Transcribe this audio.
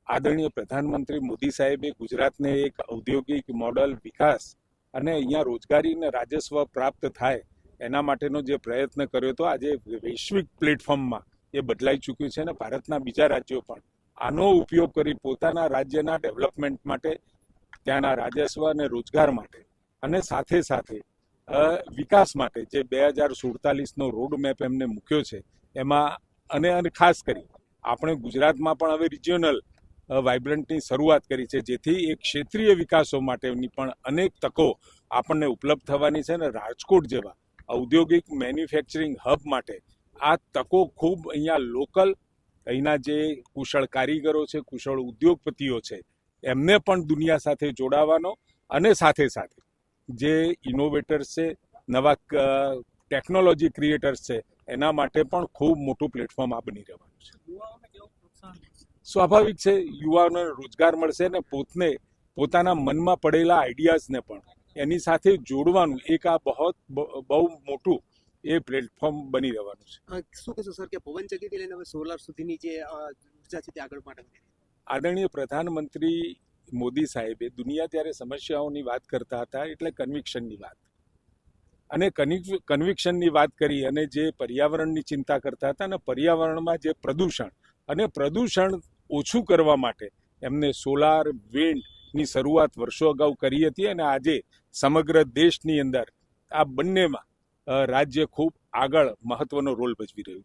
આદરણીય પ્રધાનમંત્રી મોદી સાહેબે ગુજરાતને એક ઔદ્યોગિક મોડલ વિકાસ અને અહીંયા રોજગારી અને રાજસ્વ પ્રાપ્ત થાય એના માટેનો જે પ્રયત્ન કર્યો હતો, આજે વૈશ્વિક પ્લેટફોર્મમાં એ બદલાઈ ચૂક્યું છે અને ભારતના બીજા રાજ્યો પણ આનો ઉપયોગ કરી પોતાના રાજ્યના ડેવલપમેન્ટ માટે, ત્યાંના રાજસ્વ અને રોજગાર માટે અને સાથે સાથે વિકાસ માટે જે 2047નો રોડ મેપ એમને મૂક્યો છે એમાં અને ખાસ કરી આપણે ગુજરાતમાં પણ હવે રિજિયોનલ વાઇબ્રન્ટની શરૂઆત કરી છે, જેથી એક ક્ષેત્રીય વિકાસો માટેની પણ અનેક તકો આપણને ઉપલબ્ધ થવાની છે અને રાજકોટ જેવા ઔદ્યોગિક મેન્યુફેક્ચરિંગ હબ માટે આ તકો ખૂબ અહીંયા લોકલ અહીંના જે કુશળ કારીગરો છે, કુશળ ઉદ્યોગપતિઓ છે, એમને પણ દુનિયા સાથે જોડાવાનો અને સાથે સાથે જે ઇનોવેટર્સ છે, નવા ટેકનોલોજી ક્રિએટર્સ છે, એના માટે પણ ખૂબ મોટું પ્લેટફોર્મ આ બની રહેવાનું છે. સ્વાભાવિક છે, યુવાઓને રોજગાર મળશે ને પોતાના મનમાં પડેલા આઈડિયાઝને પણ એની સાથે જોડવાનું એક આ બહુ મોટું એ પ્લેટફોર્મ બની રહેવાનું છે. શું કહેશો સર કે પવનચક્કીથી લઈને હવે સોલાર સુધીની જે ઉર્જા છે તે આગળ માટે? આદરણીય પ્રધાનમંત્રી મોદી સાહેબે દુનિયા ત્યારે સમસ્યાઓની વાત કરતા હતા એટલે કન્વિક્શનની વાત અને કન્વિક્શનની વાત કરી અને જે પર્યાવરણની ચિંતા કરતા હતા અને પર્યાવરણમાં જે પ્રદૂષણ ઓછું કરવા માટે એમને સોલાર વિન્ડની શરૂઆત વર્ષો અગાઉ કરી હતી અને આજે સમગ્ર દેશની અંદર આ બંનેમાં રાજ્ય ખૂબ આગળ મહત્વનો રોલ ભજવી રહ્યું છે.